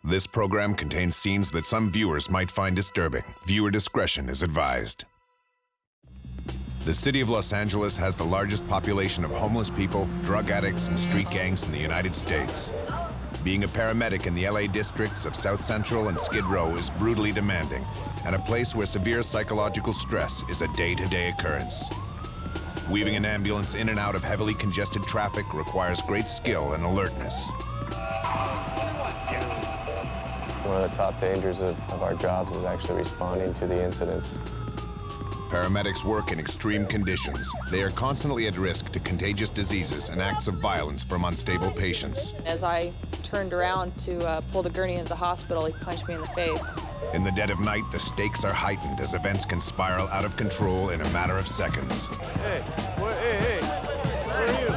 This program contains scenes that some viewers might find disturbing. Viewer discretion is advised. The city of Los Angeles has the largest population of homeless people, drug addicts, and street gangs in the United States. Being a paramedic in the LA districts of South Central and Skid Row is brutally demanding, and a place where severe psychological stress is a day-to-day occurrence. Weaving an ambulance in and out of heavily congested traffic requires great skill and alertness. One of the top dangers of our jobs is actually responding to the incidents. Paramedics work in extreme conditions. They are constantly at risk to contagious diseases and acts of violence from unstable patients. As I turned around to pull the gurney into the hospital, he punched me in the face. In the dead of night, the stakes are heightened as events can spiral out of control in a matter of seconds. Hey, where are you?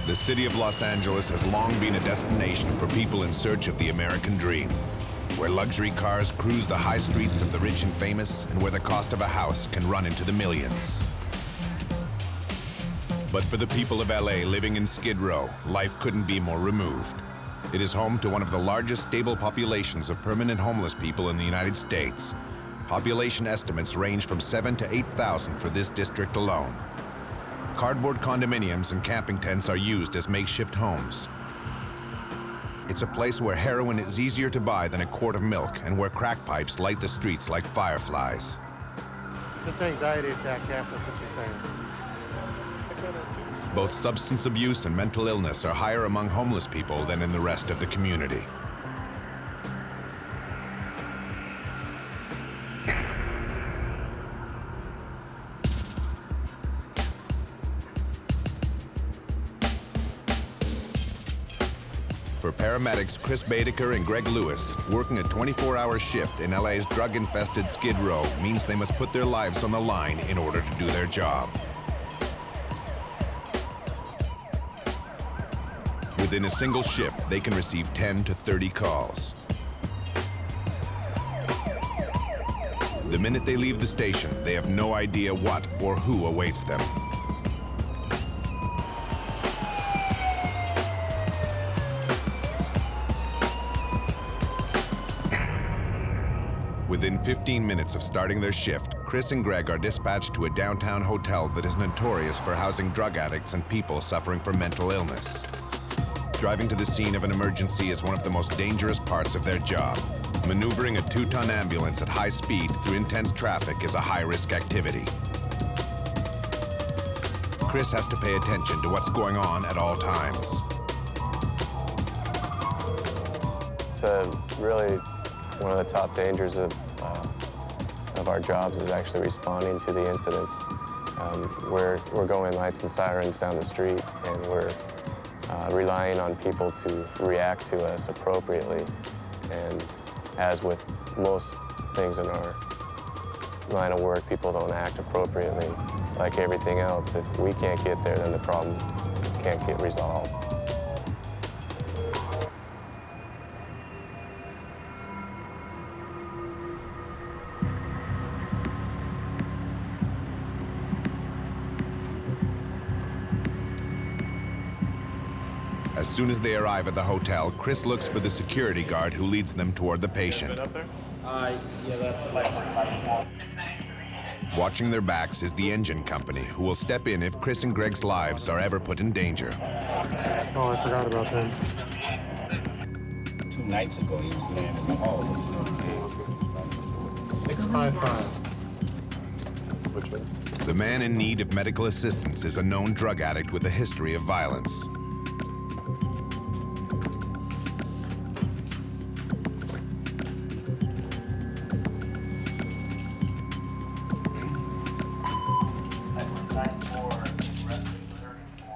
The city of Los Angeles has long been a destination for people in search of the American dream, where luxury cars cruise the high streets of the rich and famous, and where the cost of a house can run into the millions. But for the people of LA living in Skid Row, life couldn't be more removed. It is home to one of the largest stable populations of permanent homeless people in the United States. Population estimates range from 7,000 to 8,000 for this district alone. Cardboard condominiums and camping tents are used as makeshift homes. It's a place where heroin is easier to buy than a quart of milk, and where crack pipes light the streets like fireflies. Just anxiety attack, yeah, that's what she's saying. Both substance abuse and mental illness are higher among homeless people than in the rest of the community. For paramedics Chris Baedeker and Greg Lewis, working a 24-hour shift in LA's drug-infested Skid Row means they must put their lives on the line in order to do their job. Within a single shift, they can receive 10 to 30 calls. The minute they leave the station, they have no idea what or who awaits them. Within 15 minutes of starting their shift, Chris and Greg are dispatched to a downtown hotel that is notorious for housing drug addicts and people suffering from mental illness. Driving to the scene of an emergency is one of the most dangerous parts of their job. Maneuvering a 2-ton ambulance at high speed through intense traffic is a high-risk activity. Chris has to pay attention to what's going on at all times. It's really one of the top dangers of our jobs is actually responding to the incidents. We're going lights and sirens down the street, and we're relying on people to react to us appropriately. And as with most things in our line of work, people don't act appropriately. Like everything else, if we can't get there, then the problem can't get resolved. As soon as they arrive at the hotel, Chris looks for the security guard who leads them toward the patient. Yeah, that's like... Watching their backs is the engine company, who will step in if Chris and Greg's lives are ever put in danger. Oh, I forgot about them. 2 nights ago, he was laying in the hall. 655. Which one? The man in need of medical assistance is a known drug addict with a history of violence.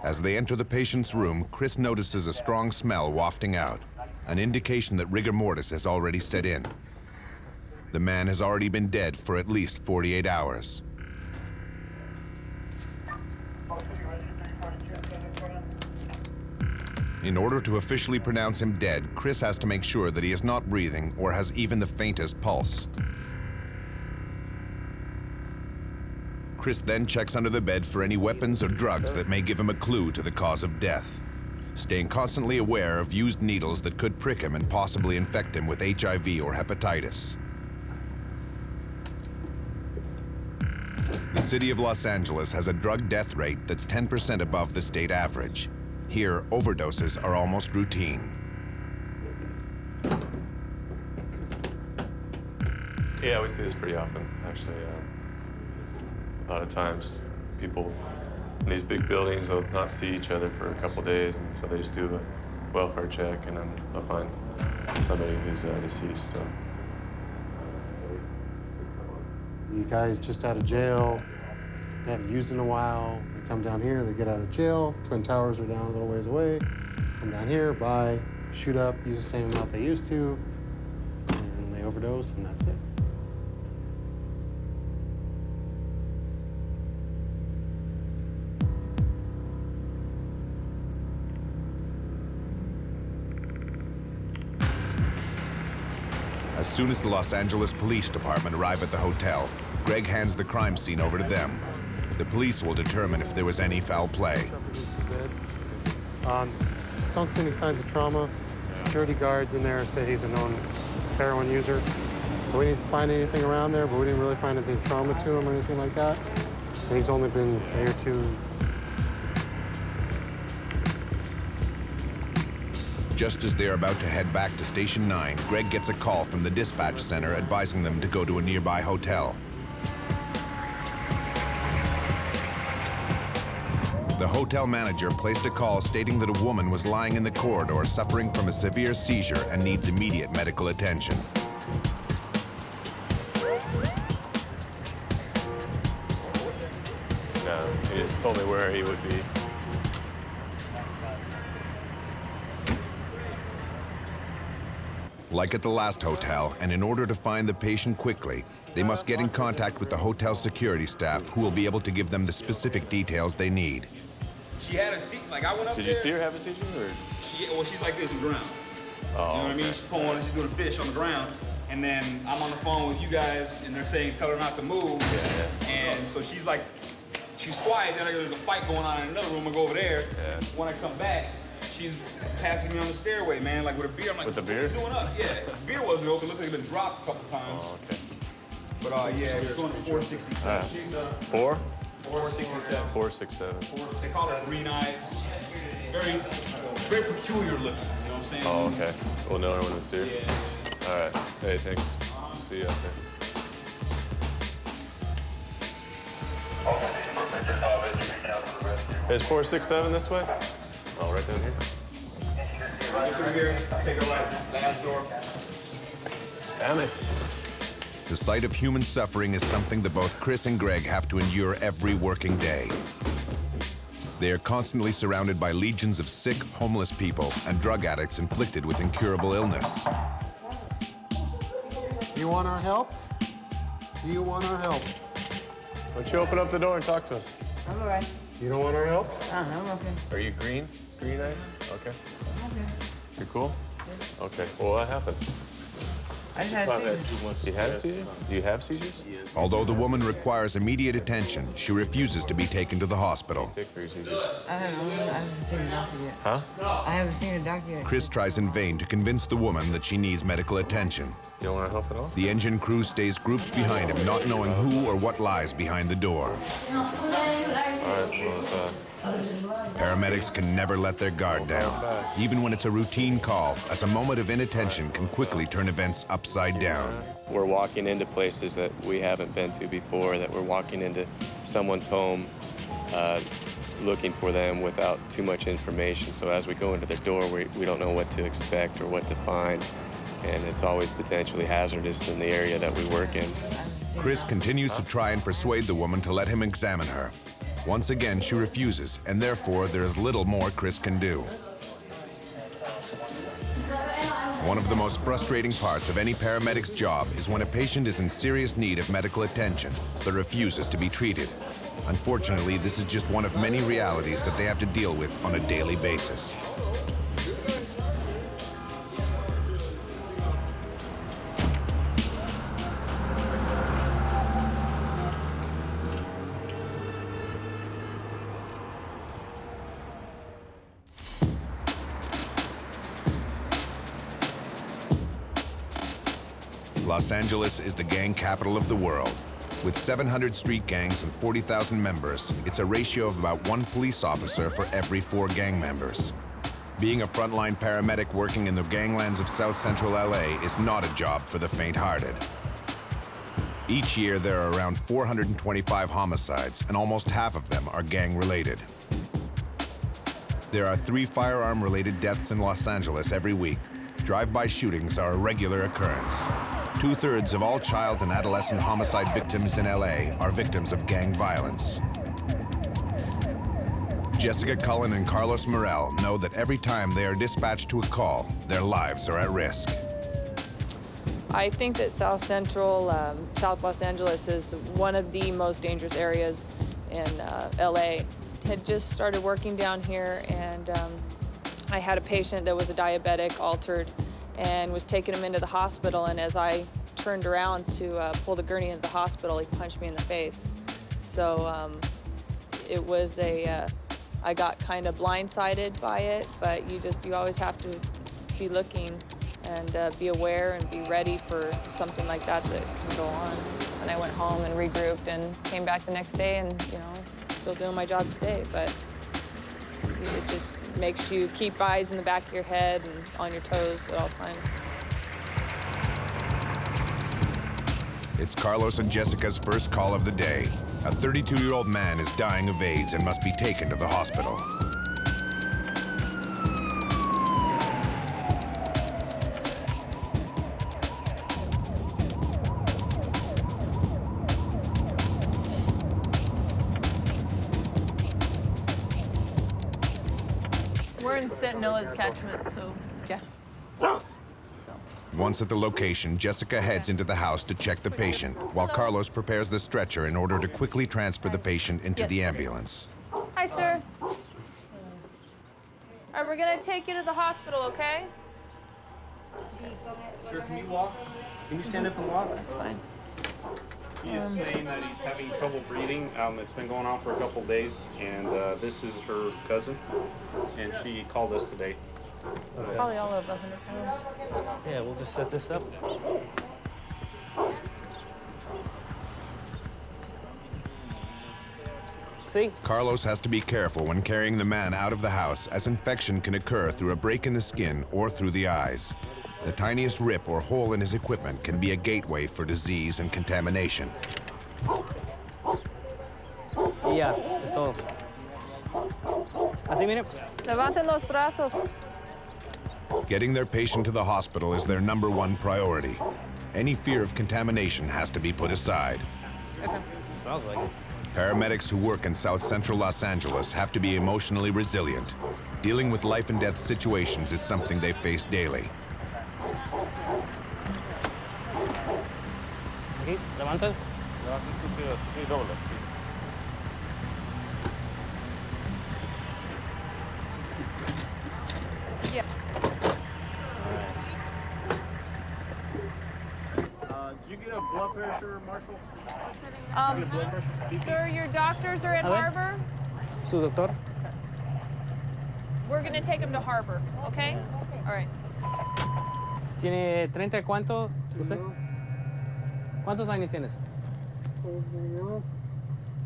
As they enter the patient's room, Chris notices a strong smell wafting out, an indication that rigor mortis has already set in. The man has already been dead for at least 48 hours. In order to officially pronounce him dead, Chris has to make sure that he is not breathing or has even the faintest pulse. Chris then checks under the bed for any weapons or drugs that may give him a clue to the cause of death, staying constantly aware of used needles that could prick him and possibly infect him with HIV or hepatitis. The city of Los Angeles has a drug death rate that's 10% above the state average. Here, overdoses are almost routine. Yeah, we see this pretty often, actually. A lot of times, people in these big buildings will not see each other for a couple days, and so they just do a welfare check, and then they'll find somebody who's deceased. So. The guy's just out of jail. They haven't used in a while. They come down here, they get out of jail. Twin Towers are down a little ways away. Come down here, buy, shoot up, use the same amount they used to, and they overdose, and that's it. As soon as the Los Angeles Police Department arrive at the hotel, Greg hands the crime scene over to them. The police will determine if there was any foul play. Don't see any signs of trauma. Security guards in there say he's a known heroin user. We didn't find anything around there, but we didn't really find anything trauma to him or anything like that. And he's only been a day or two. Just as they're about to head back to Station 9, Greg gets a call from the dispatch center advising them to go to a nearby hotel. The hotel manager placed a call stating that a woman was lying in the corridor suffering from a severe seizure and needs immediate medical attention. No, he just told me where he would be. Like at the last hotel, and in order to find the patient quickly, they must get in contact with the hotel security staff who will be able to give them the specific details they need. She had a seat, like I went up there. Did you see her have a seizure? Or? Well, she's like this on the ground. Oh, you know what I mean? She's pulling, she's doing a fish on the ground. And then I'm on the phone with you guys, and they're saying, tell her not to move. Yeah. And so she's like, she's quiet. Then there's a fight going on in another room. I go over there. Yeah. When I come back, she's passing me on the stairway, man, like with a beer. I'm like, with the beer? What are you doing up? Yeah, the beer wasn't open. Looked like it had been dropped a couple times. Oh, okay. But yeah, she's going to 467. She's 467. 467. They call her green eyes. Very, very peculiar looking. You know what I'm saying? Oh, okay. We'll know her when we see her. Yeah. All right. Hey, thanks. See you out there. Is 467 this way? Oh, right down here. Right through here. Take a right. Last door. Damn it. The sight of human suffering is something that both Chris and Greg have to endure every working day. They are constantly surrounded by legions of sick, homeless people and drug addicts inflicted with incurable illness. Do you want our help? Do you want our help? Why don't you open up the door and talk to us? I'm all right. You don't want our help? I'm okay. Are you green? Green eyes? Okay. Okay. You're cool? Okay. Well, what happened? I just had a seizure. You had a seizure? Do you have seizures? Although the woman requires immediate attention, she refuses to be taken to the hospital. Take for your seizures. I haven't seen a doctor yet. Huh? I haven't seen a doctor yet. Chris tries in vain to convince the woman that she needs medical attention. You don't want to help at all? The engine crew stays grouped behind him, not knowing who or what lies behind the door. All right. Well, Paramedics can never let their guard down. Even when it's a routine call, as a moment of inattention can quickly turn events upside down. we're walking into places that we haven't been to before, that we're walking into someone's home, looking for them without too much information. So as we go into their door, we don't know what to expect or what to find. And it's always potentially hazardous in the area that we work in. Chris continues to try and persuade the woman to let him examine her. Once again, she refuses, and therefore there is little more Chris can do. One of the most frustrating parts of any paramedic's job is when a patient is in serious need of medical attention but refuses to be treated. Unfortunately, this is just one of many realities that they have to deal with on a daily basis. Los Angeles is the gang capital of the world. With 700 street gangs and 40,000 members, it's a ratio of about 1 police officer for every 4 gang members. Being a frontline paramedic working in the ganglands of South Central LA is not a job for the faint-hearted. Each year, there are around 425 homicides, and almost half of them are gang-related. There are 3 firearm-related deaths in Los Angeles every week. Drive-by shootings are a regular occurrence. 2/3 of all child and adolescent homicide victims in LA are victims of gang violence. Jessica Cullen and Carlos Morel know that every time they are dispatched to a call, their lives are at risk. I think that South Central, South Los Angeles is one of the most dangerous areas in LA. Had just started working down here, and I had a patient that was a diabetic, altered, and was taking him into the hospital, and as I turned around to pull the gurney into the hospital, he punched me in the face. So it was I got kind of blindsided by it, but you always have to be looking and be aware and be ready for something like that can go on. And I went home and regrouped and came back the next day, and still doing my job today, but it just makes you keep eyes in the back of your head and on your toes at all times. It's Carlos and Jessica's first call of the day. A 32-year-old man is dying of AIDS and must be taken to the hospital. We're in Sentinella's catchment, so yeah. Once at the location, Jessica heads into the house to check the patient, while Carlos prepares the stretcher in order to quickly transfer the patient into the ambulance. Hi, sir. All right, we're gonna take you to the hospital, okay? Sir, can you walk? Can you stand up and walk? That's fine. He is saying that he's having trouble breathing. It's been going on for a couple days, and this is her cousin, and she called us today. Probably all over 100 pounds. Yeah, we'll just set this up. See? Carlos has to be careful when carrying the man out of the house, as infection can occur through a break in the skin or through the eyes. The tiniest rip or hole in his equipment can be a gateway for disease and contamination. Y ya, es todo. Así, mire. Levanten los brazos. Getting their patient to the hospital is their #1 priority. Any fear of contamination has to be put aside. Smells like it. Paramedics who work in South Central Los Angeles have to be emotionally resilient. Dealing with life and death situations is something they face daily. Aquí, levanta. Yeah. Did you get a blood pressure, Marshall? Sir, your doctors are at A ver. Harbor. Su doctor. We're gonna take him to Harbor, okay? All right. ¿Tiene 30 cuánto usted? ¿Cuántos años tienes?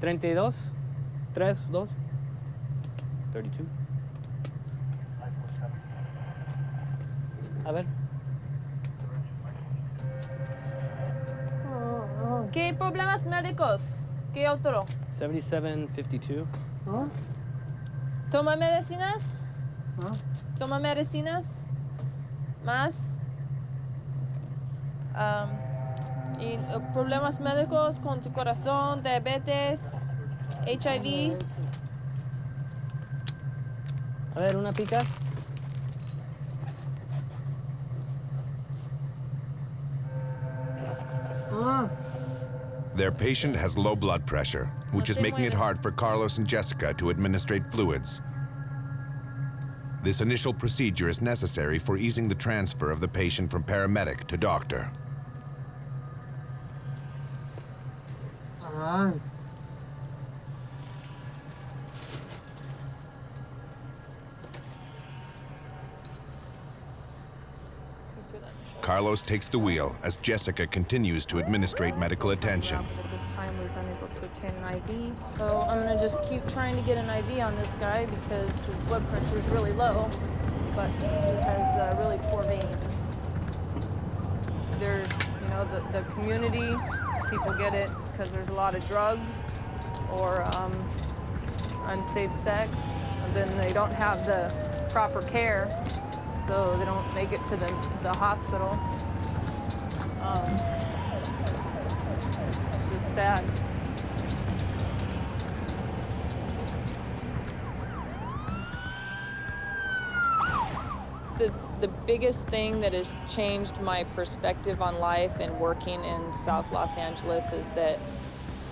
32. 3, 2. 32. A ver. ¿Qué problemas médicos? ¿Qué otro? 7752. ¿Toma medicinas? ¿Toma medicinas? ¿Más? ¿Y problemas médicos con tu corazón, diabetes? HIV? A ver, una pica. Their patient has low blood pressure, which is making it hard for Carlos and Jessica to administrate fluids. This initial procedure is necessary for easing the transfer of the patient from paramedic to doctor. Carlos takes the wheel as Jessica continues to administrate medical attention. At this time, we've been able to obtain an IV. So I'm gonna just keep trying to get an IV on this guy because his blood pressure is really low, but he has really poor veins. They're, you know, the community, people get it because there's a lot of drugs or unsafe sex, and then they don't have the proper care, so they don't make it to the hospital. It's just sad. The biggest thing that has changed my perspective on life and working in South Los Angeles is that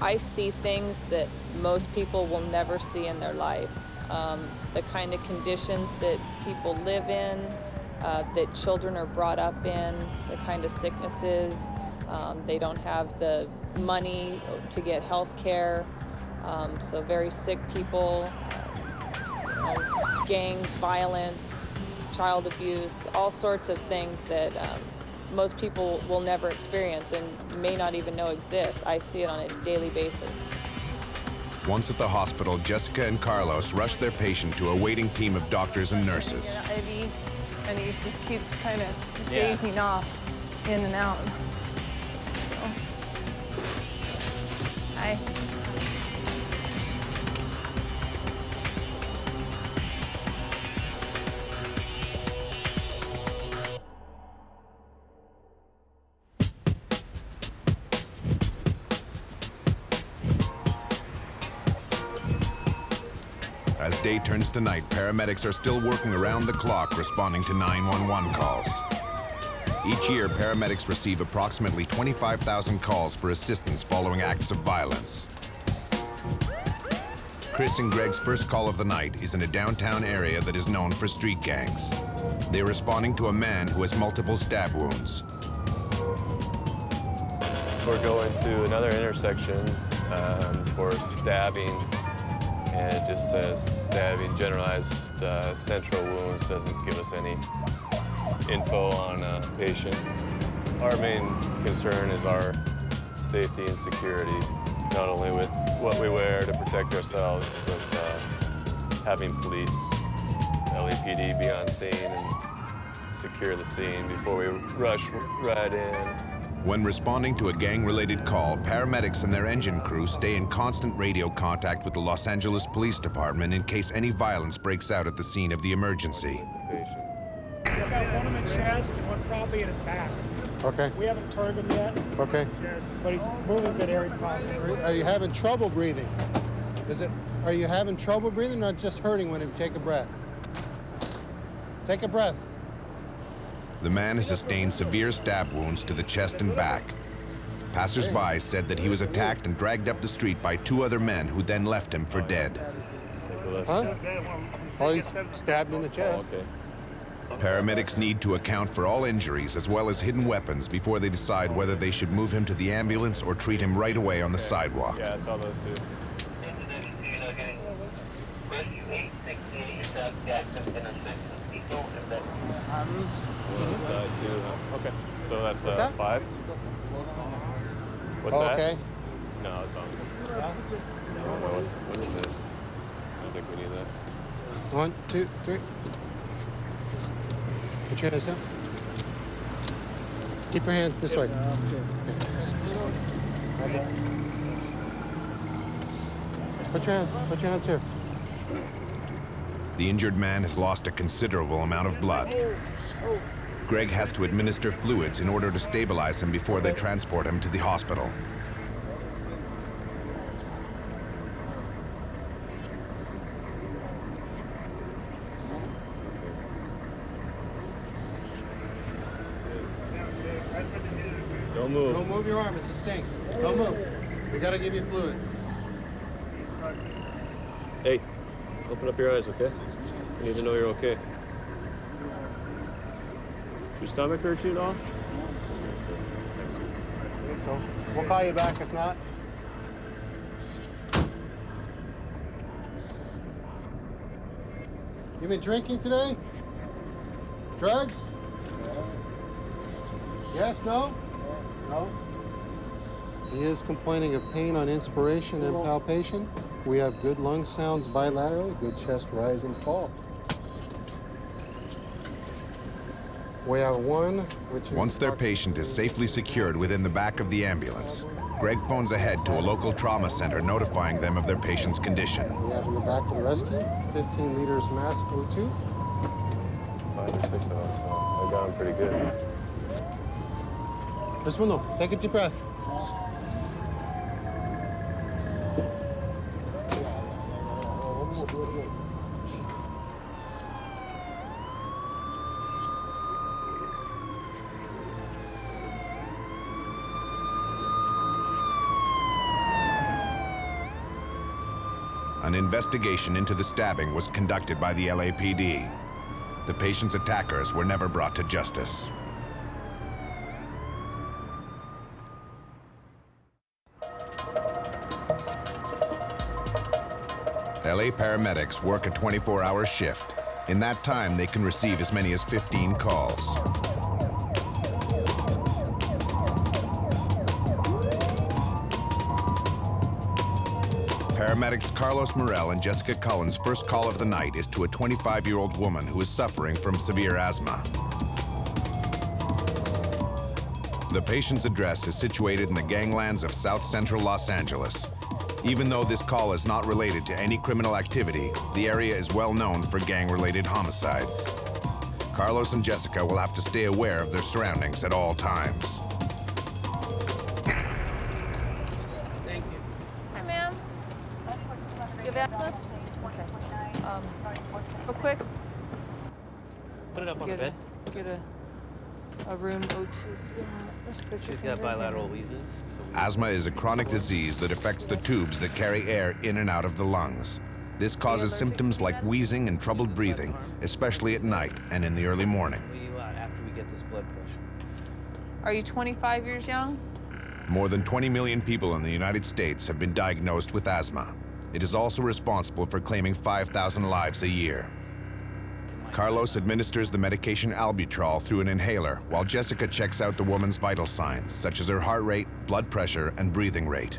I see things that most people will never see in their life. The kind of conditions that people live in, that children are brought up in, the kind of sicknesses. They don't have the money to get health care, so very sick people, you know, gangs, violence, child abuse, all sorts of things that most people will never experience and may not even know exist. I see it on a daily basis. Once at the hospital, Jessica and Carlos rush their patient to a waiting team of doctors and nurses. Get an IV, and he just keeps kind of dazing off in and out. So, hi. As day turns to night, paramedics are still working around the clock responding to 911 calls. Each year, paramedics receive approximately 25,000 calls for assistance following acts of violence. Chris and Greg's first call of the night is in a downtown area that is known for street gangs. They're responding to a man who has multiple stab wounds. We're going to another intersection for stabbing, and it just says stabbing, generalized central wounds, doesn't give us any info on a patient. Our main concern is our safety and security, not only with what we wear to protect ourselves, but having police, LAPD be on scene and secure the scene before we rush right in. When responding to a gang-related call, paramedics and their engine crew stay in constant radio contact with the Los Angeles Police Department in case any violence breaks out at the scene of the emergency. We've got one in the chest and one probably in his back. Okay. We haven't turned him yet. Okay. But he's moving good air, he's talking. Are you having trouble breathing? Are you having trouble breathing or just hurting when you take a breath? Take a breath. The man has sustained severe stab wounds to the chest and back. Passers-by said that he was attacked and dragged up the street by two other men who then left him for dead. Huh? Oh, he's stabbed in the chest. Okay. Paramedics need to account for all injuries as well as hidden weapons before they decide whether they should move him to the ambulance or treat him right away on the sidewalk. Yeah, I saw those two. Side too. Okay, so that's What's that? 5. What's that? Okay. No, it's on. What is it? I don't think we need that. 1, 2, 3. Put your hands down. Keep your hands this way. Okay. Put your hands here. The injured man has lost a considerable amount of blood. Greg has to administer fluids in order to stabilize him before they transport him to the hospital. Don't move. Don't move your arm. It's a stink. Don't move. We gotta give you fluid. Hey, open up your eyes, okay? I need to know you're okay. Your stomach hurt you at all? I think so. We'll call you back if not. You been drinking today? Drugs? Yes, no? No? He is complaining of pain on inspiration and palpation. We have good lung sounds bilaterally, good chest rise and fall. We have one, which is... Once their patient is safely secured within the back of the ambulance, Greg phones ahead to a local trauma center notifying them of their patient's condition. We have in the back of the rescue, 15 liters mask O2. 5 or 6 of them, so I got them pretty good. This one, no. Take a deep breath. An investigation into the stabbing was conducted by the LAPD. The patient's attackers were never brought to justice. LA paramedics work a 24-hour shift. In that time, they can receive as many as 15 calls. Paramedics Carlos Morel and Jessica Cullen's first call of the night is to a 25-year-old woman who is suffering from severe asthma. The patient's address is situated in the ganglands of South Central Los Angeles. Even though this call is not related to any criminal activity, the area is well known for gang-related homicides. Carlos and Jessica will have to stay aware of their surroundings at all times. Thank you. Hi, ma'am. Do you have asthma? Okay. Real quick. Put it up on the bed. Get a room O2 slot. She's got bilateral wheezes. Asthma is a chronic disease that affects the tubes that carry air in and out of the lungs. This causes symptoms like wheezing and troubled breathing, especially at night and in the early morning. After we get this blood pressure. Are you 25 years young? More than 20 million people in the United States have been diagnosed with asthma. It is also responsible for claiming 5,000 lives a year. Carlos administers the medication albuterol through an inhaler, while Jessica checks out the woman's vital signs, such as her heart rate, blood pressure, and breathing rate.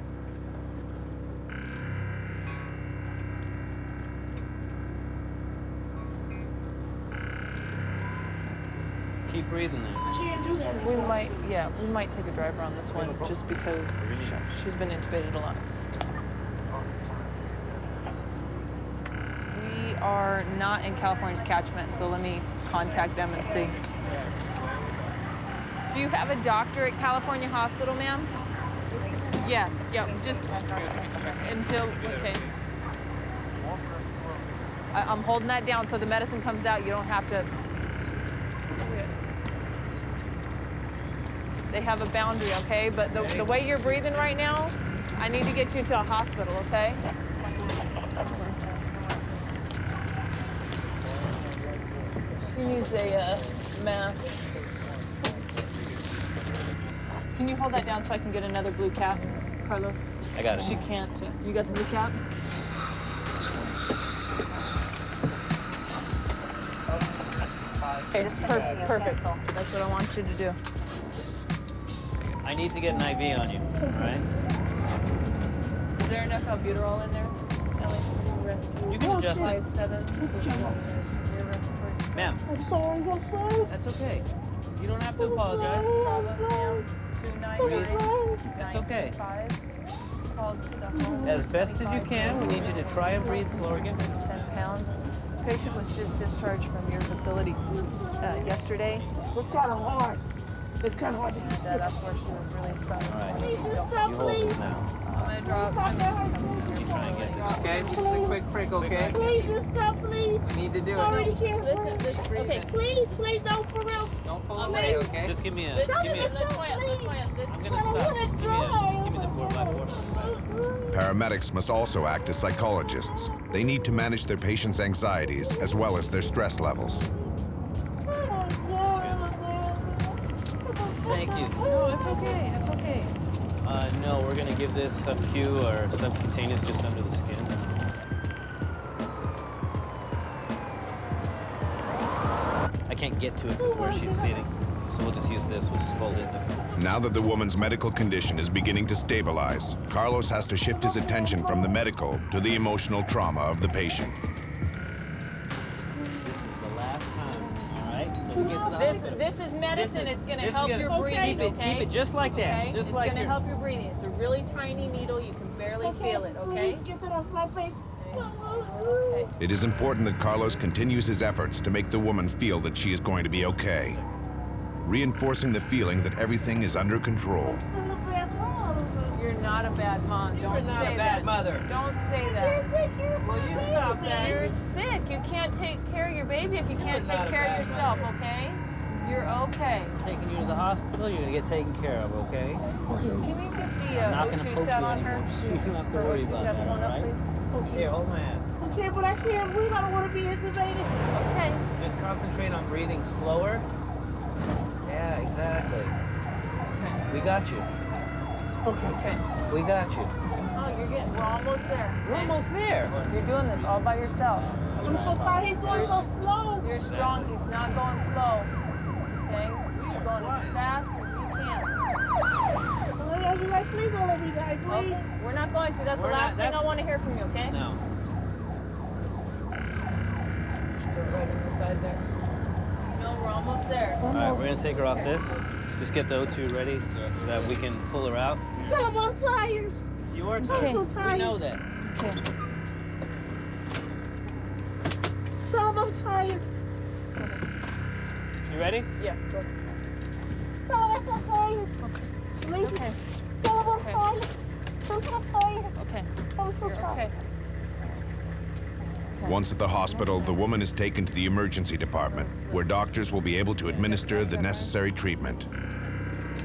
Keep breathing then. We might take a driver on this one just because she's been intubated a lot. We are not in California's catchment, so let me contact them and see. Do you have a doctor at California Hospital, ma'am? Yeah, just until, okay. I'm holding that down so the medicine comes out, you don't have to. They have a boundary, okay? But the way you're breathing right now, I need to get you to a hospital, okay? She needs a mask. Can you hold that down so I can get another blue cap, Carlos? I got it. She can't. You got the blue cap? Okay, perfect. That's what I want you to do. I need to get an IV on you, all right? Is there enough albuterol in there? You can adjust it. 5'7". Ma'am. I'm sorry. That's okay. You don't have to apologize. 299. It's okay. Called to the home. As best as you can, we need you to try and breathe slower again. 10 pounds. The patient was just discharged from your facility yesterday. It's kind of hard. It's kind of hard to Yeah, that's where she was released from. All right. You hold this now. I'm gonna drop some. You try and get this. Okay, just a quick prick, okay? Please just stop, please. We need to do I already it. can't breathe. Okay, please, no, for real. Don't pull away, okay? Just give me a. Let's Give me a. stop, please. I'm gonna stop. Just give me the 4x4. Paramedics must also act as psychologists. They need to manage their patients' anxieties as well as their stress levels. Thank you. No, it's okay. It's okay. No, we're gonna give this sub-Q or subcutaneous just under the skin. I can't get to it because where she's sitting, so we'll just use this. We'll just fold it. Now that the woman's medical condition is beginning to stabilize, Carlos has to shift his attention from the medical to the emotional trauma of the patient. This is the last time, all right? So we get to the hospital. This is medicine. It's going to help your breathing, Keep it just like that. Okay? Just it's like going to help your breathing. It's a really tiny needle. You can barely feel it, okay? Please get that off my face. Okay. It is important that Carlos continues his efforts to make the woman feel that she is going to be okay, reinforcing the feeling that everything is under control. You're not a bad mom. You're not a bad mother. Don't say that. Will you stop that? You're sick. You can't take care of your baby if you can't take care of yourself, okay? You're okay. I'm taking you to the hospital. You're gonna get taken care of, okay? Can we get the I'm not gonna O2 poke set you on her? anymore, so you don't have to worry about that, all right? Here, hold my hand. Okay, but I can't breathe. I don't want to be intubated. Okay. Just concentrate on breathing slower. Yeah, exactly. We got you. Okay. We got you. Oh, we're almost there. We're almost there. You're doing this all by yourself. I'm so tired. He's going so slow. You're strong. He's not going slow. Okay? He's going as fast as you can. You guys, please don't let me die, please. Okay. We're not going to. That's the last thing I want to hear from you, okay? No. Right on the side there. No, we're almost there. All right, we're gonna take her off this. Just get the O2 ready so that we can pull her out. Tom, I'm tired. You are I'm tired. so tired. We know that. Okay. Tom, I'm tired. You ready? Yeah, go. Tom, I'm so tired. Please. Okay. Tom, I'm tired. I'm so tired. Okay. I'm so You're tired. okay. Once at the hospital, the woman is taken to the emergency department, where doctors will be able to administer the necessary treatment.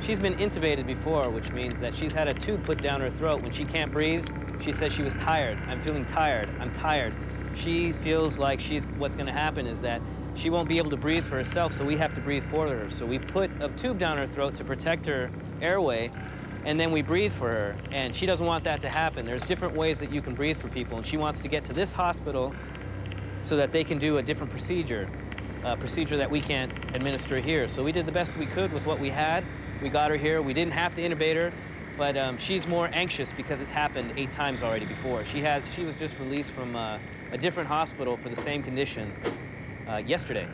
She's been intubated before, which means that she's had a tube put down her throat. When she can't breathe, she says she was tired. I'm feeling tired. I'm tired. She feels like what's gonna happen is that she won't be able to breathe for herself, so we have to breathe for her. So we put a tube down her throat to protect her airway, and then we breathe for her. And she doesn't want that to happen. There's different ways that you can breathe for people, and she wants to get to this hospital so that they can do a different procedure, a procedure that we can't administer here. So we did the best we could with what we had. We got her here. We didn't have to intubate her, but she's more anxious because it's happened 8 times already before. She was just released from a different hospital for the same condition yesterday.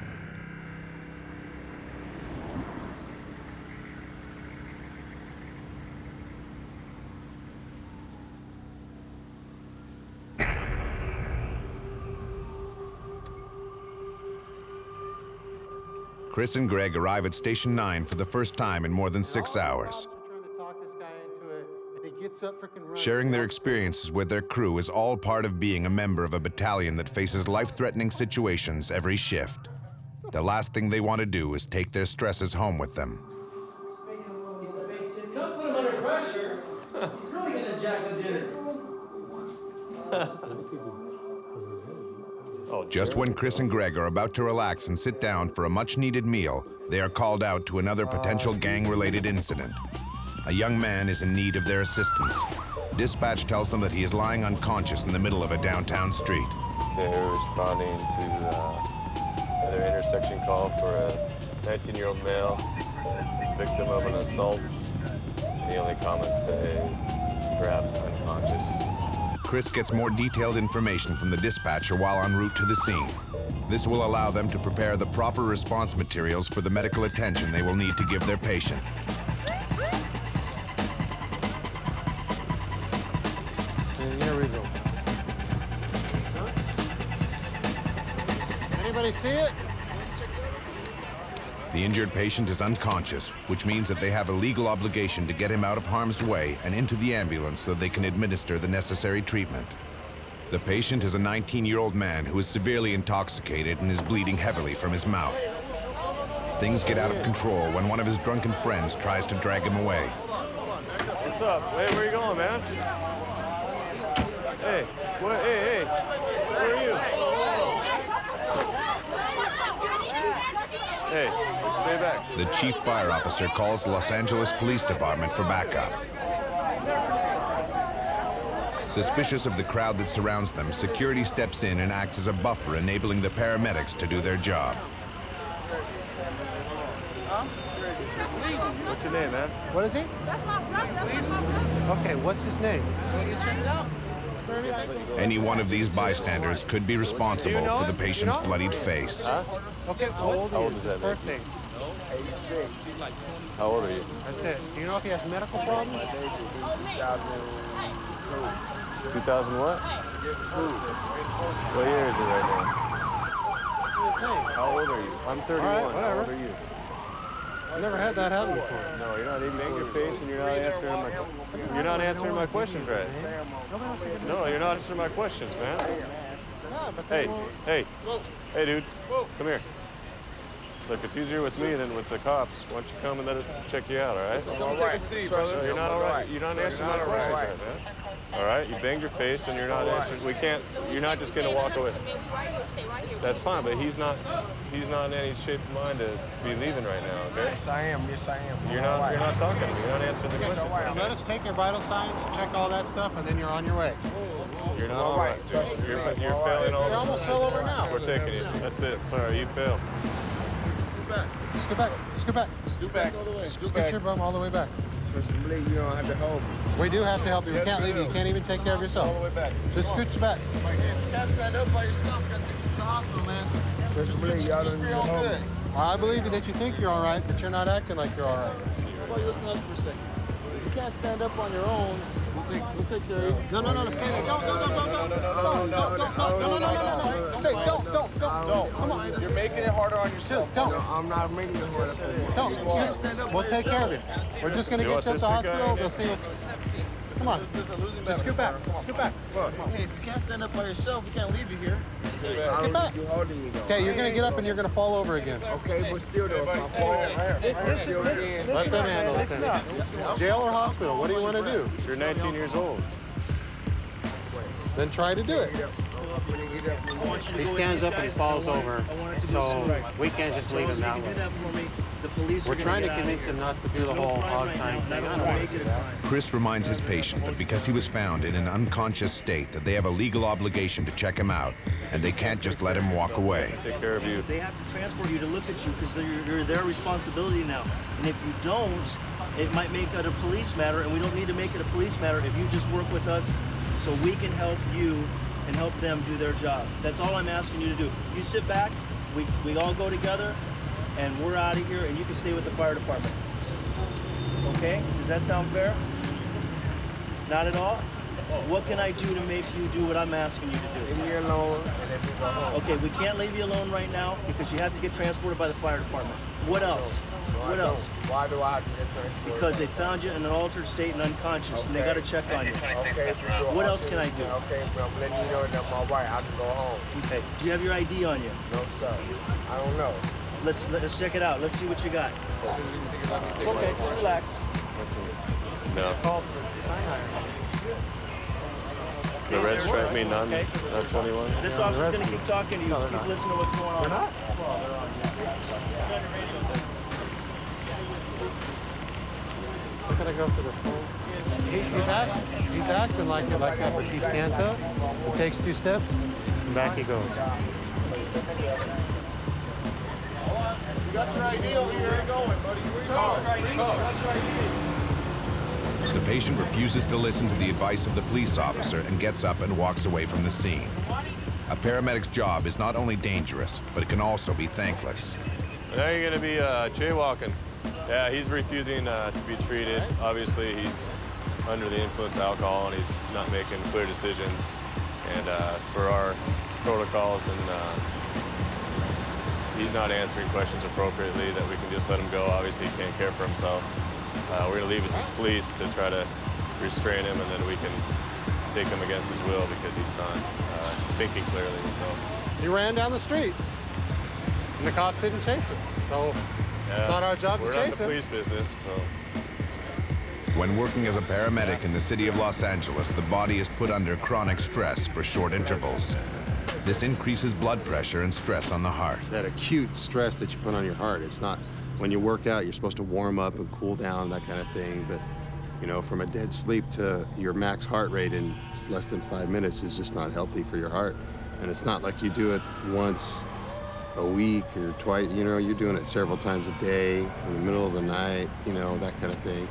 Chris and Greg arrive at Station 9 for the first time in more than 6 hours. Sharing their experiences with their crew is all part of being a member of a battalion that faces life-threatening situations every shift. The last thing they want to do is take their stresses home with them. Don't put him under pressure. He's really gonna jack the dinner. Just when Chris and Greg are about to relax and sit down for a much-needed meal, they are called out to another potential gang-related incident. A young man is in need of their assistance. Dispatch tells them that he is lying unconscious in the middle of a downtown street. They're responding to their intersection call for a 19-year-old male, victim of an assault. The only comments say, perhaps unconscious. Chris gets more detailed information from the dispatcher while en route to the scene. This will allow them to prepare the proper response materials for the medical attention they will need to give their patient. Anybody see it? The injured patient is unconscious, which means that they have a legal obligation to get him out of harm's way and into the ambulance so they can administer the necessary treatment. The patient is a 19-year-old man who is severely intoxicated and is bleeding heavily from his mouth. Things get out of control when one of his drunken friends tries to drag him away. What's up? Hey, where you going, man? Hey, what? Hey, where are you? Hey, stay back. The chief fire officer calls the Los Angeles Police Department for backup. Suspicious of the crowd that surrounds them, security steps in and acts as a buffer, enabling the paramedics to do their job. What's your name, man? What is he? That's my brother. That's my brother. Okay, what's his name? You checked out? Any one of these bystanders could be responsible for the patient's bloodied face. Huh? Okay, how old is that? Birthday. 86. How old are you? That's it. Do you know if he has medical problems? 2000 what? What year is it right now? How old are you? I'm 31. All right, How old are you? I've never had that happen before. No, you're not even making your face, and you're not answering my questions right. No, you're not answering my questions, man. Hey, dude, come here. Look, it's easier with me than with the cops. Why don't you come and let us check you out, all right? Come take a seat, brother. You're not all right. You're not answering my questions right, man. All right, you banged your face and you're not answering. You're not just gonna walk away. That's fine, but he's not in any shape of mind to be leaving right now, okay? Yes, I am. You're not talking to me. You're not answering the question. Let us take your vital signs, check all that stuff, and then you're on your way. You're not all right. You're failing all. You're almost fell over now. We're taking you. That's it. Sorry, you failed. Scoot back. Scoot back all the way. Scoot your bum all the way back. You don't have to help me. We do have to help you. We can't leave you. You can't even take care of yourself. All the way back. Just scooch back. Hey, if you can't stand up by yourself, you gotta take this to the hospital, man. Just for your own good. I believe that you think you're all right, but you're not acting like you're all right. How about you listen to us for a second? If you can't stand up on your own, we'll take care of you. No, stay there. Don't. Stay, don't. Come on. You're making it harder on yourself. Don't. No, I'm not making it harder for you. Don't. We'll take care of it. We're just going to get you to the hospital. They'll see what... Come on. Just scoot back. Scoot back. Hey, if you can't stand up by yourself, we can't leave you here. Scoot back. Okay, you're going to get up and you're going to fall over again. Okay, but still though, if I fall, let them handle it then. Jail or hospital, what do you want to do? You're 19 years old. Then try to do it. He stands up and he falls over, so we can't just leave him that way. We're trying to convince him not to do the whole hog time thing. I don't want to do that. Chris reminds his patient that because he was found in an unconscious state, that they have a legal obligation to check him out, and they can't just let him walk away. Take care of you. They have to transport you to look at you because you're their responsibility now. And if you don't, it might make it a police matter, and we don't need to make it a police matter if you just work with us so we can help you and help them do their job. That's all I'm asking you to do. You sit back, we all go together, and we're out of here, and you can stay with the fire department. Okay? Does that sound fair? Not at all? What can I do to make you do what I'm asking you to do? leave me alone and let me go home. Okay, we can't leave you alone right now because you have to get transported by the fire department. What else? What else? Why do I have to get transported? Because they found you in an altered state and unconscious, and they got to check on you. Okay. What else can I do? Okay, but I'm letting you know that I'm all right. I can go home. Okay. Do you have your ID on you? No, sir. I don't know. Let's check it out. Let's see what you got. It's okay. Just relax. No. The red stripe mean none? Okay. Not 21? This officer's going to keep talking to you. Keep listening to what's going on. They're not? We're gonna go for this whole. He's acting like that, but he stands up, he takes 2 steps, and back he goes. You got your ID over here. Where you going, buddy? The patient refuses to listen to the advice of the police officer and gets up and walks away from the scene. A paramedic's job is not only dangerous, but it can also be thankless. Now you're going to be jaywalking. Yeah, he's refusing to be treated. Obviously, he's under the influence of alcohol and he's not making clear decisions. And for our protocols, and he's not answering questions appropriately that we can just let him go. Obviously, he can't care for himself. We're going to leave it to the police to try to restrain him, and then we can take him against his will because he's not thinking clearly. So he ran down the street, and the cops didn't chase him. So it's not our job to chase him. We're not in the police business, so. When working as a paramedic in the city of Los Angeles, the body is put under chronic stress for short intervals. This increases blood pressure and stress on the heart. That acute stress that you put on your heart, it's not, when you work out, you're supposed to warm up and cool down, that kind of thing, but you know, from a dead sleep to your max heart rate in less than 5 minutes is just not healthy for your heart. And it's not like you do it once a week or twice, you know, you're doing it several times a day, in the middle of the night, you know, that kind of thing.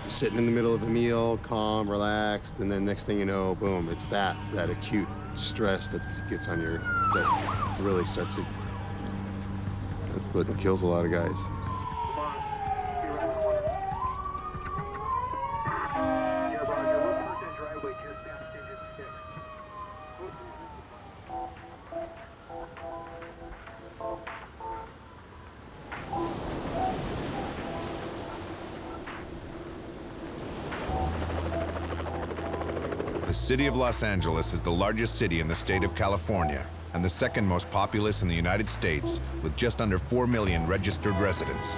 You're sitting in the middle of a meal, calm, relaxed, and then next thing you know, boom, it's that acute stress that gets on your, that really starts to, that's what kills a lot of guys. The city of Los Angeles is the largest city in the state of California and the second most populous in the United States, with just under 4 million registered residents.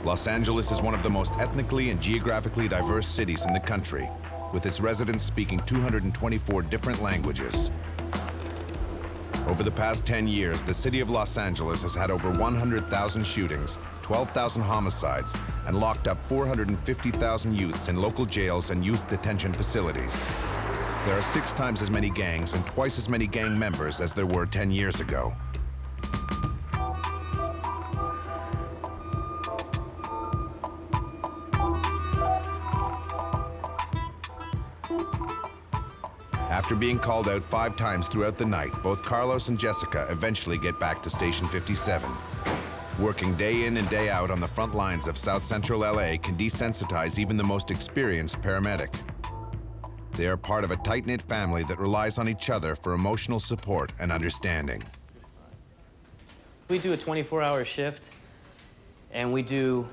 Los Angeles is one of the most ethnically and geographically diverse cities in the country, with its residents speaking 224 different languages. Over the past 10 years, the city of Los Angeles has had over 100,000 shootings, 12,000 homicides, and locked up 450,000 youths in local jails and youth detention facilities. There are 6 times as many gangs and twice as many gang members as there were 10 years ago. After being called out 5 times throughout the night, both Carlos and Jessica eventually get back to Station 57. Working day in and day out on the front lines of South Central LA can desensitize even the most experienced paramedic. They are part of a tight-knit family that relies on each other for emotional support and understanding. We do a 24-hour shift, and we do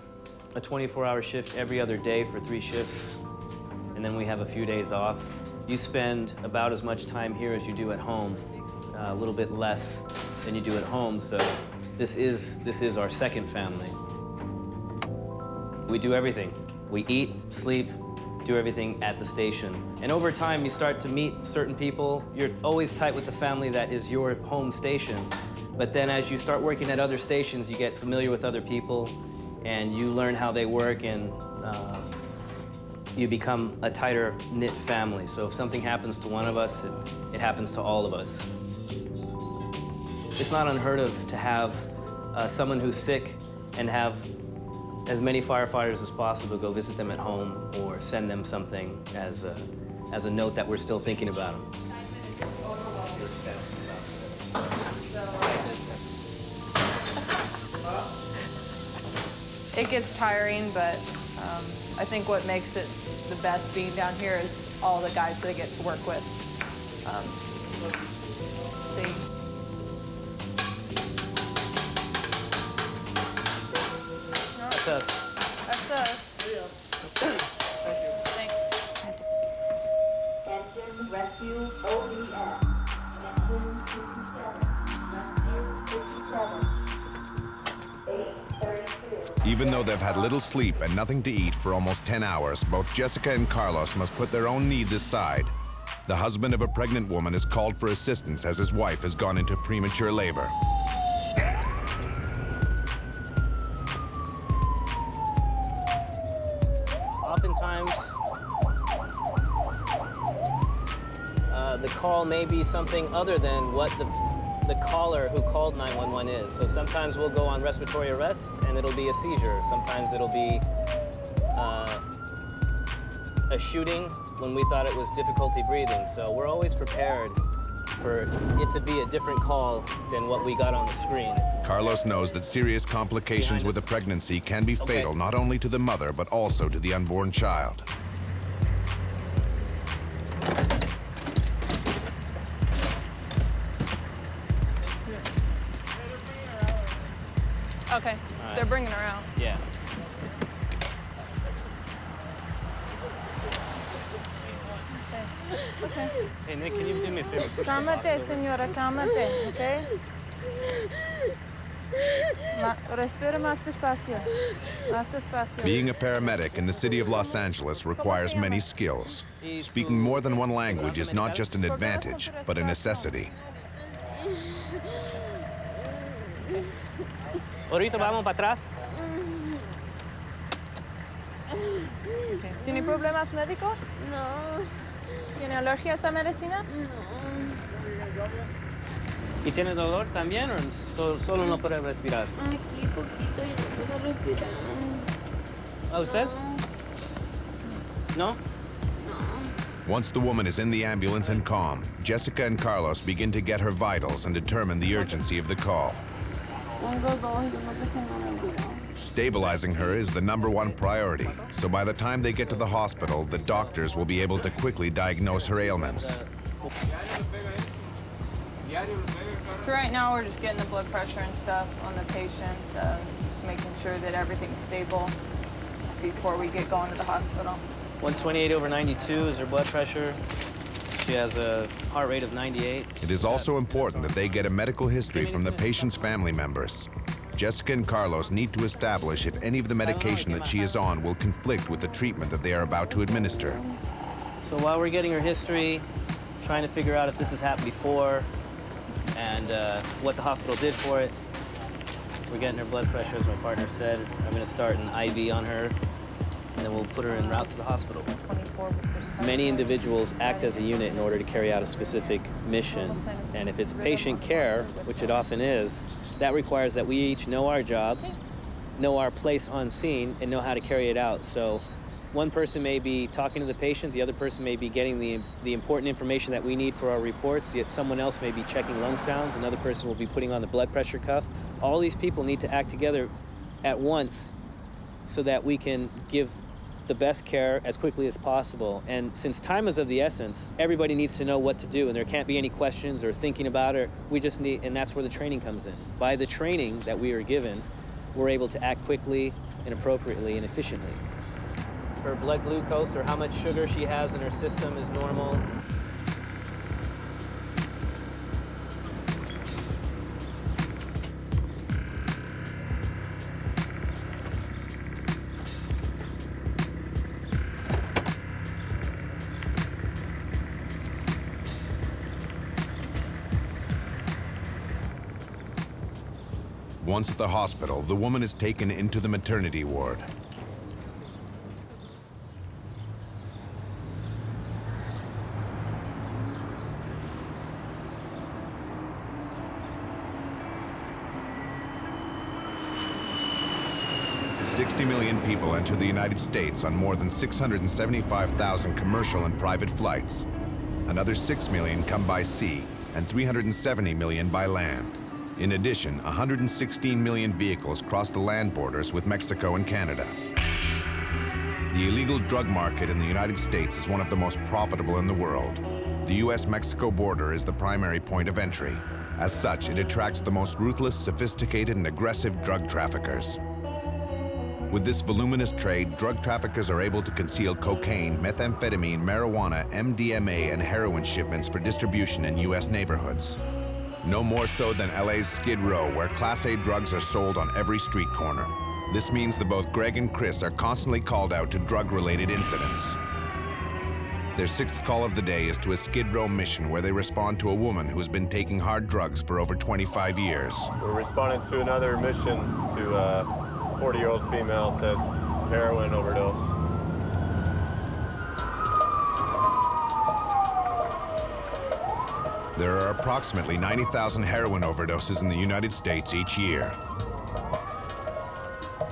a 24-hour shift every other day for 3 shifts, and then we have a few days off. You spend about as much time here as you do at home, a little bit less than you do at home, so this is our second family. We do everything. We eat, sleep, do everything at the station. And over time, you start to meet certain people. You're always tight with the family that is your home station. But then as you start working at other stations, you get familiar with other people, and you learn how they work, and you become a tighter knit family. So if something happens to one of us, it happens to all of us. It's not unheard of to have someone who's sick and have as many firefighters as possible go visit them at home or send them something as a note that we're still thinking about them. It gets tiring, but I think what makes it the best being down here is all the guys that I get to work with. That's us. That's us. Thank you. Thanks. Engine rescue OES. Engine 57. Rescue 57. Even though they've had little sleep and nothing to eat for almost 10 hours, both Jessica and Carlos must put their own needs aside. The husband of a pregnant woman is called for assistance as his wife has gone into premature labor. Oftentimes, the call may be something other than what the caller who called 911 is. So sometimes we'll go on respiratory arrest and it'll be a seizure. Sometimes it'll be a shooting when we thought it was difficulty breathing. So we're always prepared for it to be a different call than what we got on the screen. Carlos knows that serious complications with a pregnancy can be fatal not only to the mother, but also to the unborn child. Okay, they're bringing her out. Yeah. Okay. Okay. Hey, Nick, can you do me a favor? Push the box Cálmate, over? señora, cálmate, okay? Respira más despacio. Más despacio. Being a paramedic in the city of Los Angeles requires many skills. Speaking more than one language is not just an advantage, but a necessity. Ahorita vamos para atrás. ¿Tiene problemas médicos? No. ¿Tiene alergias a medicinas? ¿Y tiene dolor también o solo no puede respirar? Aquí poquito y no puedo respirar. ¿A usted? No? Once the woman is in the ambulance and calm, Jessica and Carlos begin to get her vitals and determine the urgency of the call. Stabilizing her is the #1 priority, so by the time they get to the hospital, the doctors will be able to quickly diagnose her ailments. So right now we're just getting the blood pressure and stuff on the patient, just making sure that everything's stable before we get going to the hospital. 128/92 is her blood pressure. She has a heart rate of 98. It is also important that they get a medical history from the patient's family members. Jessica and Carlos need to establish if any of the medication that she is on will conflict with the treatment that they are about to administer. So while we're getting her history, trying to figure out if this has happened before and what the hospital did for it, we're getting her blood pressure, as my partner said. I'm going to start an IV on her, and then we'll put her en route to the hospital. Many individuals act as a unit in order to carry out a specific mission, and if it's patient care, which it often is, that requires that we each know our job, know our place on scene, and know how to carry it out. So one person may be talking to the patient, the other person may be getting the important information that we need for our reports, yet someone else may be checking lung sounds, another person will be putting on the blood pressure cuff. All these people need to act together at once so that we can give the best care as quickly as possible. And since time is of the essence, everybody needs to know what to do, and there can't be any questions or thinking about it. We just need, and that's where the training comes in. By the training that we are given, we're able to act quickly and appropriately and efficiently. Her blood glucose, or how much sugar she has in her system, is normal. Once at the hospital, the woman is taken into the maternity ward. $60 million people enter the United States on more than 675,000 commercial and private flights. Another 6 million come by sea and 370 million by land. In addition, 116 million vehicles cross the land borders with Mexico and Canada. The illegal drug market in the United States is one of the most profitable in the world. The U.S.-Mexico border is the primary point of entry. As such, it attracts the most ruthless, sophisticated, and aggressive drug traffickers. With this voluminous trade, drug traffickers are able to conceal cocaine, methamphetamine, marijuana, MDMA, and heroin shipments for distribution in U.S. neighborhoods. No more so than LA's Skid Row, where Class A drugs are sold on every street corner. This means that both Greg and Chris are constantly called out to drug-related incidents. Their 6th call of the day is to a Skid Row mission where they respond to a woman who's been taking hard drugs for over 25 years. We're responding to another mission to a 40-year-old female said heroin overdose. There are approximately 90,000 heroin overdoses in the United States each year.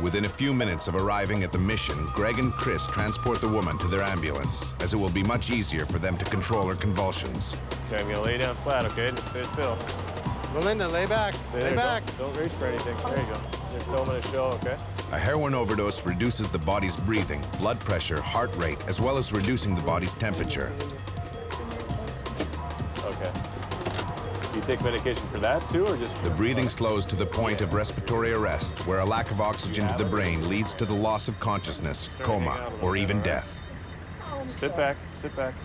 Within a few minutes of arriving at the mission, Greg and Chris transport the woman to their ambulance, as it will be much easier for them to control her convulsions. Okay, I'm gonna lay down flat, okay? Just stay still. Melinda, lay back, lay back. Don't reach for anything. There you go. You're filming a show, okay? A heroin overdose reduces the body's breathing, blood pressure, heart rate, as well as reducing the body's temperature. Okay. You take medication for that too, or just for... The breathing slows to the point of respiratory arrest, where a lack of oxygen to the brain leads to the loss of consciousness, coma, or even death. Sit back, sit back.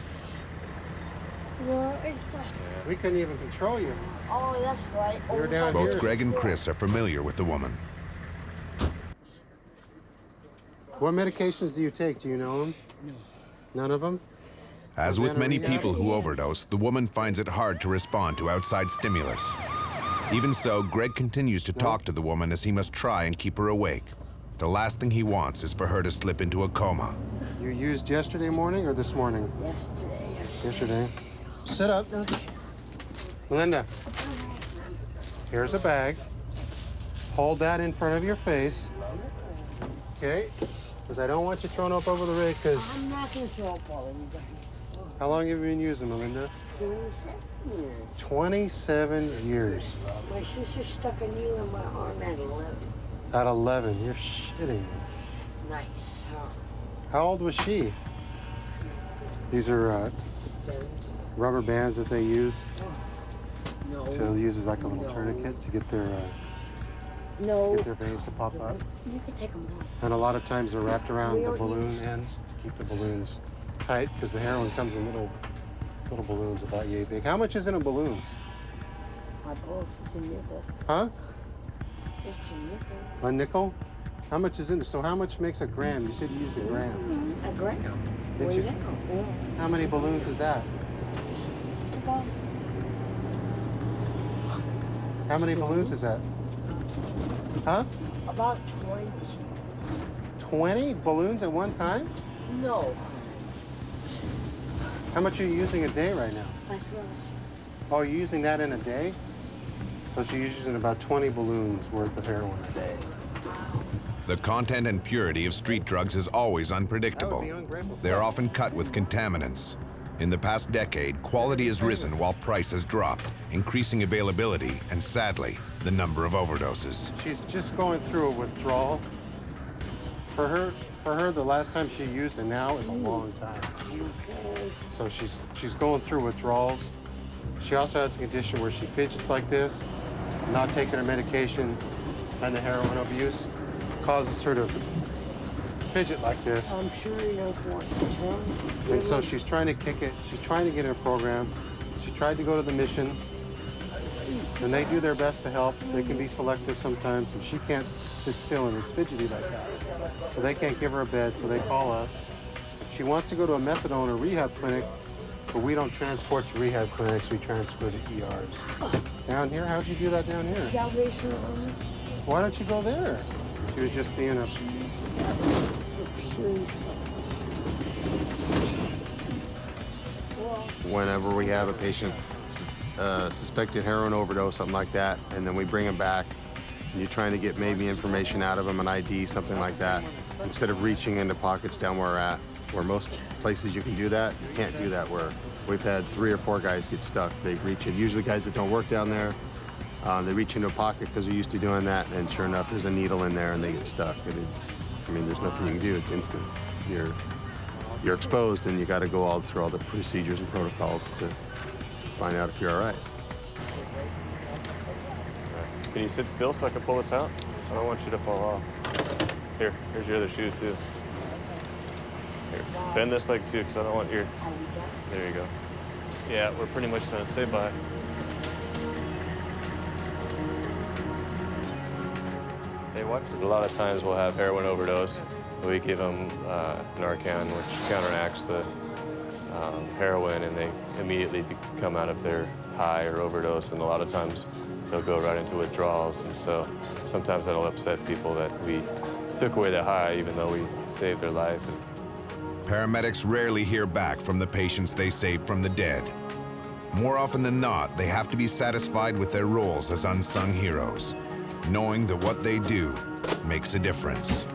We couldn't even control you. Oh, that's right. You're down here. Both Greg and Chris are familiar with the woman. What medications do you take? Do you know them? No. None of them? As with many people who overdose, the woman finds it hard to respond to outside stimulus. Even so, Greg continues to talk to the woman as he must try and keep her awake. The last thing he wants is for her to slip into a coma. You used yesterday morning or this morning? Yesterday. Yesterday. Sit up. Melinda, here's a bag. Hold that in front of your face. Okay? Because I don't want you thrown up over the rig, because... I'm not going to throw up all of you guys. How long have you been using, Melinda? 27 years. 27 years. My sister stuck a needle in my arm at 11. At 11, you're shitting me. Nice. How old was she? These are rubber bands that they use. No. To use as like a little tourniquet to get their veins to pop up. You can take them off. And a lot of times they're wrapped around the balloon ends to keep the balloons tight, because the heroin comes in little balloons about yay big. How much is in a balloon? It's a nickel. Huh? It's a nickel. A nickel? How much is in there? So how much makes a gram? You said you used a gram. A gram? Did you? How many balloons is that? About How many balloons is that? Huh? About 20. 20 balloons at one time? No. How much are you using a day right now? That's what Oh, you're using that in a day? So she's using about 20 balloons worth of heroin a day. The content and purity of street drugs is always unpredictable. They're often cut with contaminants. In the past decade, quality has risen while price has dropped, increasing availability and, sadly, the number of overdoses. She's just going through a withdrawal. For her, the last time she used it now is a long time. So she's going through withdrawals. She also has a condition where she fidgets like this, not taking her medication, and the heroin abuse causes her to fidget like this. I'm sure he knows what's wrong. And so she's trying to kick it. She's trying to get in a program. She tried to go to the mission, and they do their best to help. They can be selective sometimes, and she can't sit still and is fidgety like that. So they can't give her a bed, so they call us. She wants to go to a methadone or rehab clinic, but we don't transport to rehab clinics, we transfer to ERs. Down here? How'd you do that down here? Salvation Army. Why don't you go there? She was just being a... Whenever we have a patient suspected heroin overdose, something like that, and then we bring them back, and you're trying to get maybe information out of them, an ID, something like that, instead of reaching into pockets down where we're at, where most places you can do that, you can't do that where we've had 3 or 4 guys get stuck. They reach in, usually guys that don't work down there, they reach into a pocket because they're used to doing that, and sure enough, there's a needle in there and they get stuck. And I mean, there's nothing you can do, it's instant. You're exposed and you got to go through all the procedures and protocols to find out if you're all right. Can you sit still so I can pull this out? I don't want you to fall off. Here's your other shoe too. Here, bend this leg too, because I don't want your... There you go. Yeah, we're pretty much done. Say bye. Hey, watch this. A lot of times we'll have heroin overdose. We give them Narcan, which counteracts the heroin, and they immediately come out of their high or overdose, and a lot of times they'll go right into withdrawals, and so sometimes that'll upset people that we took away the high even though we saved their life. Paramedics rarely hear back from the patients they saved from the dead. More often than not, they have to be satisfied with their roles as unsung heroes, knowing that what they do makes a difference.